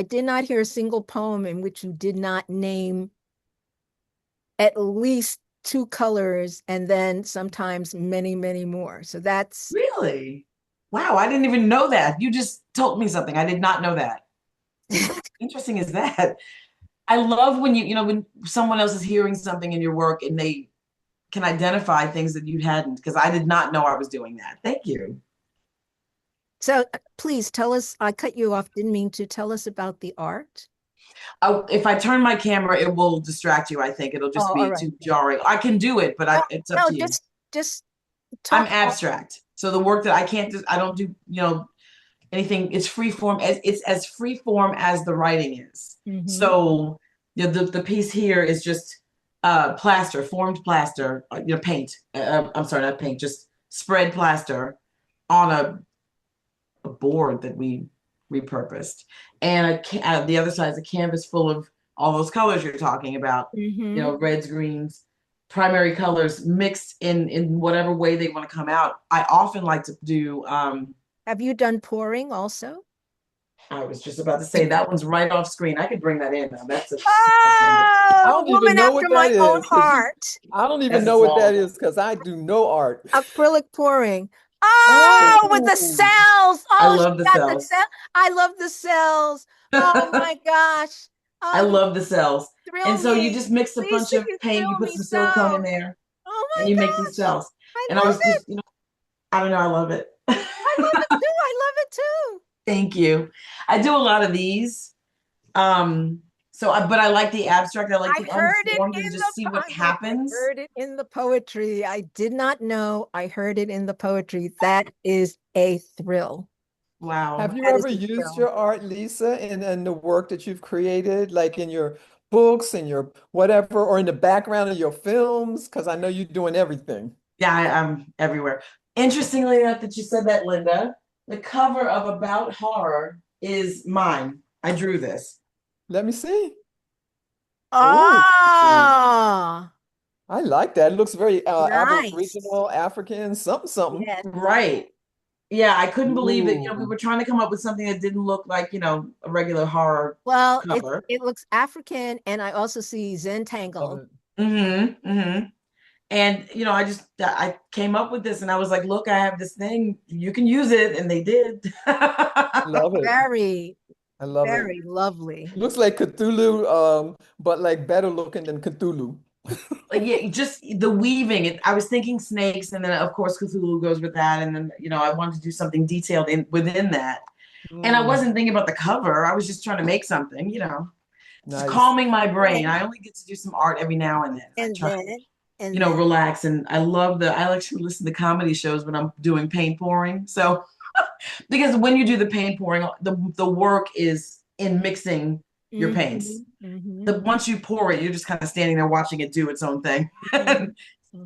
did not hear a single poem in which you did not name at least 2 colors and then sometimes many, many more. So that's
Really? Wow, I didn't even know that. You just told me something. I did not know that. How interesting is that? I love when when someone else is hearing something in your work and they can identify things that you hadn't, because I did not know I was doing that. Thank you.
so please tell us, I cut you off, didn't mean to. Tell us about the art.
If I turn my camera, it will distract you, I think. It'll just
Oh, all
be
right.
too jarring. I can do it, but
No,
it's up
no,
to you.
just
I'm
talk about.
abstract. So the work that I don't do, anything. It's free form. It's as free form as the writing is. So the piece here is just plaster, formed plaster, paint. I'm sorry, not paint, just spread plaster on a board that we repurposed. And the other side is a canvas full of all those colors you're talking about, reds, greens, primary colors mixed in whatever way they want to come out. I often like to do.
Have you done pouring also?
I was just about to say that one's right off screen. I could bring that in now. That's a
I
Oh,
don't even
woman
know
after
what
my
that
own
is.
heart.
I don't even
That's a
know what
small
that
one.
is because I do no art.
Acrylic pouring.
Yeah.
Oh, with the
Oh,
cells.
I
Oh,
love
she
the
got the
cells.
cell. I love the cells. Oh my gosh.
I
Oh, you
love the cells. And
thrill
so you
me.
just mix a bunch
Lisa,
of
you
paint, you
thrill
put
me
some silicone in
so.
there,
Oh my
and you make these
gosh.
cells.
I
And I
love
was
it.
just, I don't know, I love it.
I love it too. I love it too.
Thank you. I do a lot of these. But I like the abstract. I like
I
the
heard it
unformed
in
and just see what
I'm like, I
happens.
heard it in the poetry. I did not know I heard it in the poetry. That is a thrill.
Wow.
Have you
That is
ever
a
used
thrill.
your art, Lisa, in the work that you've created, like in your books and your whatever, or in the background of your films? Because I know you're doing everything.
Yeah, I'm everywhere. Interestingly enough that you said that, Linda, the cover of About Horror is mine. I drew this.
Let me see. Oh,
Ah,
I like that. It looks very
nice.
Aboriginal, African, something, something.
Yes.
Right. Yeah, I couldn't believe that, we
Ooh,
were trying to come up with something that didn't look like, a regular horror
Well,
cover.
it looks African, and I also see
love
Zentangle.
it.
Mm-hmm. Mm-hmm. And I came up with this and I was like, look, I have this thing, you can use it, and they did.
Love it.
Very,
I love it.
very lovely.
Looks like Cthulhu, but like better looking than Cthulhu.
Like, yeah, just the weaving. I was thinking snakes, and then of course Cthulhu goes with that, and then I wanted to do something detailed within that. And I
Mm,
wasn't thinking about the cover. I was just trying to make something, just
nice.
calming my brain.
And
I only get to do some art every now and then. I
and
try to,
then and then
relax. And I like to listen to comedy shows when I'm doing paint pouring. So because when you do the paint pouring, the work is in mixing your paints.
hmm hmm
The once you pour it, you're just kind of standing there watching it do its own thing,
hmm
and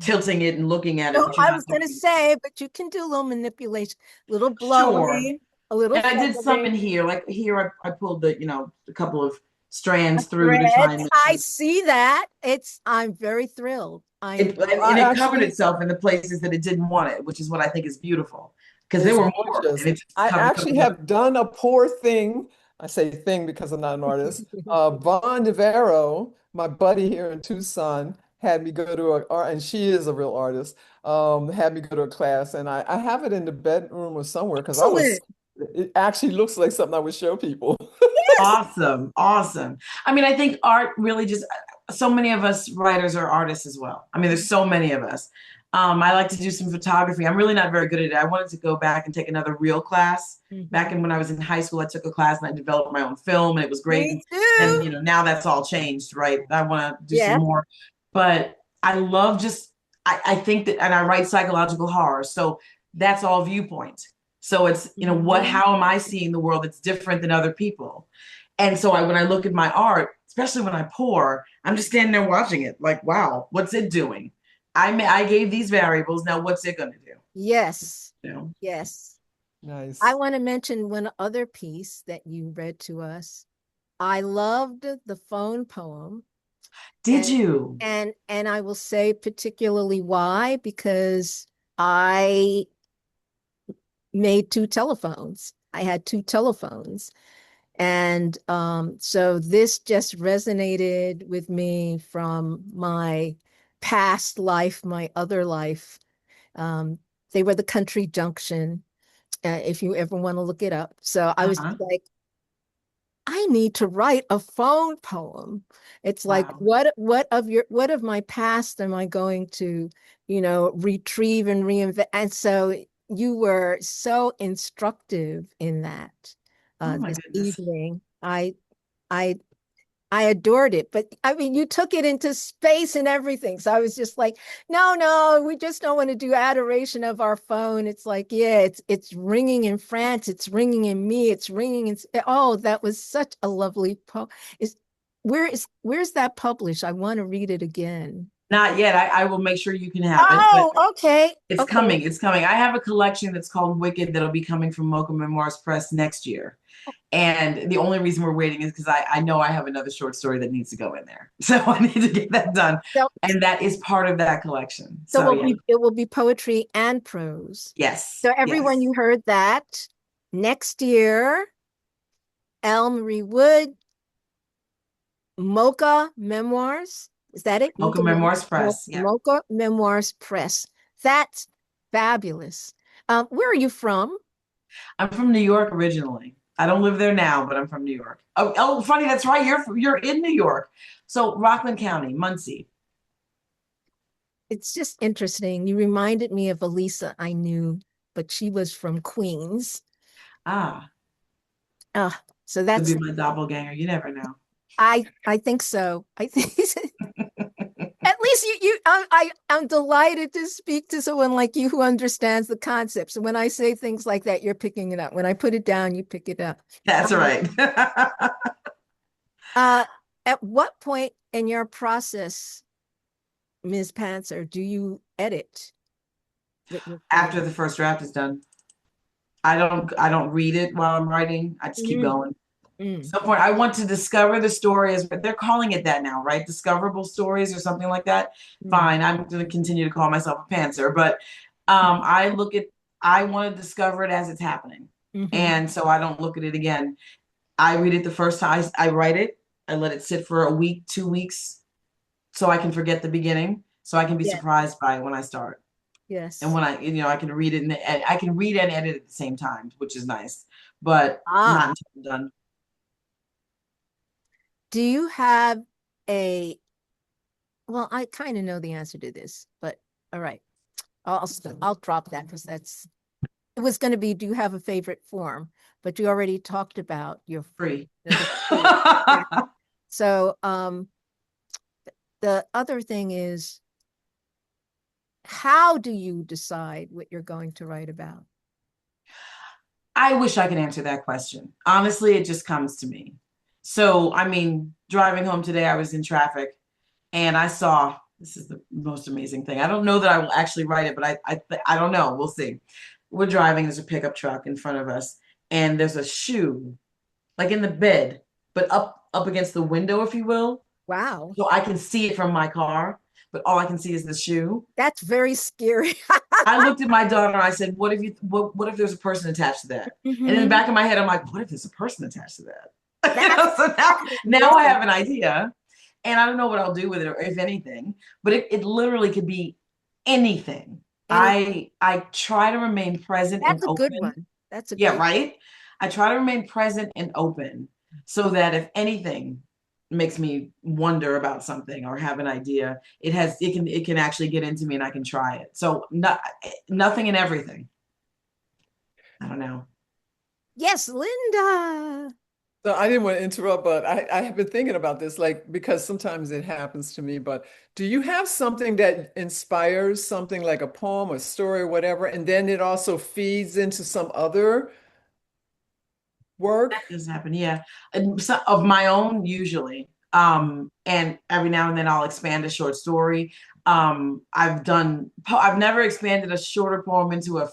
tilting it and looking at it,
No,
but you're
I
not
was going to
doing
say, but you can do a little manipulation, little
sure.
blowing, a little
And I did some in
feathering,
here. Like here, I pulled a couple of strands through to try
thread.
and make
I
sure
see that. I'm very thrilled. I'm
it, and,
I
and it covered
actually
itself in the places that it didn't want it, which is what I think is beautiful. Because there
It's
were more, and
gorgeous.
it just
I
covered,
actually
covered, covered.
have done a poor thing. I say thing because I'm not an artist. Vaughn DeVero, my buddy here in Tucson, had me go to and she is a real artist, had me go to a class, and I have it in the bedroom or somewhere because
Excellent.
it actually looks like something I would show people.
Yes.
Awesome, awesome. I mean, I think art really just so many of us writers are artists as well. I mean, there's so many of us. I like to do some photography. I'm really not very good at it. I wanted to go back and take another real class. Back
Mhm.
in when I was in high school, I took a class and I developed my own film, and it was great.
Me
And
too.
now that's all changed, right? I want to do some
Yeah.
more, but I love just I think that, and I write psychological horror, so that's all viewpoint. So it's
Mhm.
how am I seeing the world that's different than other people? And so when I look at my art, especially when I pour, I'm just standing there watching it, like, wow, what's it doing? I gave these variables. Now, what's it going to do?
Yes.
You know?
Yes. I
Nice.
want to mention one other piece that you read to us. I loved the phone poem,
Did
and
you?
and I will say particularly why, because I made two telephones. I had two telephones. And so this just resonated with me from my past life, my other life. Um, they were the country junction, if you ever want to look it up. So I was
Uh-huh.
like, I need to write a phone poem. It's like,
Wow.
what of my past am I going to, retrieve and reinvent? And so you were so instructive in that
Oh my
this
goodness.
evening. I I adored it. But I mean, you took it into space and everything. So I was just like, no, no, we just don't want to do adoration of our phone. It's like, yeah, it's ringing in France, it's ringing in me, it's ringing in. Oh, that was such a lovely poem. Is where's that published? I want to read it again.
Not yet. I will make sure you can have it, but
Oh, okay,
it's
okay.
coming. It's coming. I have a collection that's called Wicked that'll be coming from Mocha Memoirs Press next year. And the only reason we're waiting is because I know I have another short story that needs to go in there. So I need to get that done.
So
And that is part of that collection.
so
So yeah.
it will be poetry and prose.
Yes.
So everyone,
Yes.
you heard that. Next year, Elmery Wood, Mocha Memoirs. Is that it?
Mocha Memoirs Press. Yeah.
Mocha Memoirs Press. That's fabulous. Where are you from?
I'm from New York originally. I don't live there now, but I'm from New York. Oh, funny. That's right. You're in New York. So Rockland County, Muncie.
It's just interesting. You reminded me of Elisa I knew, but she was from Queens.
Ah,
Uh, so
could be
that's
my doppelganger. You never know.
I think so. I think at least I'm delighted to speak to someone like you who understands the concepts. And when I say things like that, you're picking it up. When I put it down, you pick it up.
That's right.
At what point in your process, Ms. Pantzer, do you edit what you're
After
creating?
the first draft is done, I don't read it while I'm writing. I just keep going. At
Mm.
some point, I want to discover the story, as they're calling it that now, right? Discoverable stories or something like that.
Mm.
Fine, I'm going to continue to call myself a pantser, but I want to discover it as it's happening,
Mm-hmm.
and so I don't look at it again. I read it the first time I write it. I let it sit for a week, 2 weeks, so I can forget the beginning, so I can be
Yeah.
surprised by it when I start. And
Yes.
when I can read it and I can read and edit at the same time, which is nice, but
Ah,
not until I'm done.
do you have a, well, I kind of know the answer to this, but all right. I'll drop that because it was going to be, do you have a favorite form? But you already talked about your
Free.
the free. Yeah. So the other thing is, how do you decide what you're going to write about?
I wish I could answer that question. Honestly, it just comes to me. So, I mean, driving home today, I was in traffic and I saw this is the most amazing thing. I don't know that I will actually write it, but I don't know. We'll see. We're driving, there's a pickup truck in front of us, and there's a shoe like in the bed, but up against the window, if you will.
Wow,
So I can see it from my car, but all I can see is the shoe.
that's very scary.
I looked at my daughter and I said, what if there's a person attached to that? And in the
Mhm.
back of my head, I'm like, what if there's a person attached to that?
That's
So now I
amazing.
have an idea and I don't know what I'll do with it or if anything, but it literally could be anything.
Any,
I try to remain present and
that's a good
open.
one. That's a
Yeah,
great.
right. I try to remain present and open so that if anything makes me wonder about something or have an idea, it can actually get into me and I can try it. So nothing and everything. I don't know.
Yes, Linda.
So I didn't want to interrupt, but I have been thinking about this, like, because sometimes it happens to me. But do you have something that inspires something like a poem, a story, or whatever, and then it also feeds into some other work?
That does happen, yeah. And of my own, usually. And every now and then I'll expand a short story. I've never expanded a shorter poem into a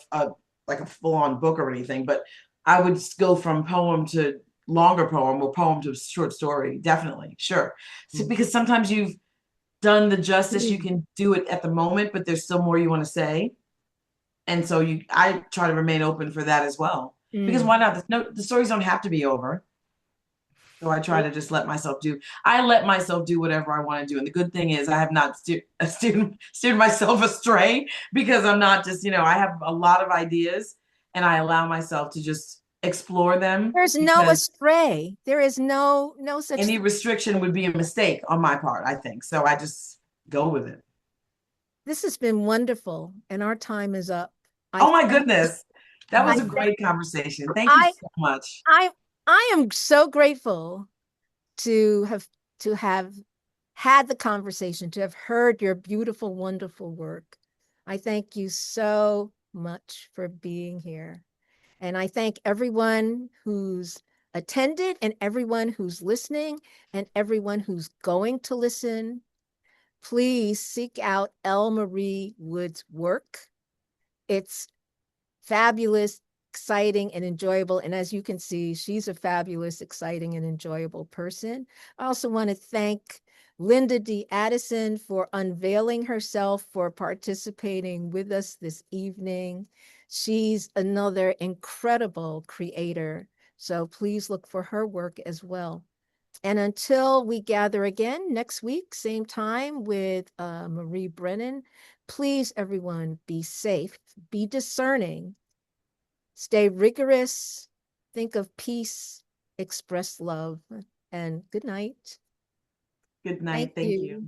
like a full-on book or anything, but I would go from poem to longer poem or poem to short story, definitely, sure. So, because sometimes you've done the justice you
Mm.
can do it at the moment, but there's still more you want to say. And so I try to remain open for that as well. Because
Mm.
why not? No, the stories don't have to be over. So I try to just let myself do whatever I want to do. And the good thing is I have not steered myself astray because I'm not just, I have a lot of ideas and I allow myself to just explore them
There's no
because
astray. There is no such
any
thing.
restriction would be a mistake on my part, I think. So I just go with it.
This has been wonderful, and our time is up. I
Oh my
thank you.
goodness. That
I
was a
thank
great conversation. Thank you
I
so much.
I I am so grateful to have had the conversation, to have heard your beautiful, wonderful work. I thank you so much for being here. And I thank everyone who's attended and everyone who's listening and everyone who's going to listen. Please seek out Elle Marie Wood's work. It's fabulous, exciting, and enjoyable. And as you can see, she's a fabulous, exciting, and enjoyable person. I also want to thank Linda D. Addison for unveiling herself, for participating with us this evening. She's another incredible creator. So please look for her work as well. And until we gather again next week, same time with Marie Brennan, please, everyone, be safe, be discerning, stay rigorous, think of peace, express love, and good night.
Good
Thank
night. Thank you.
you.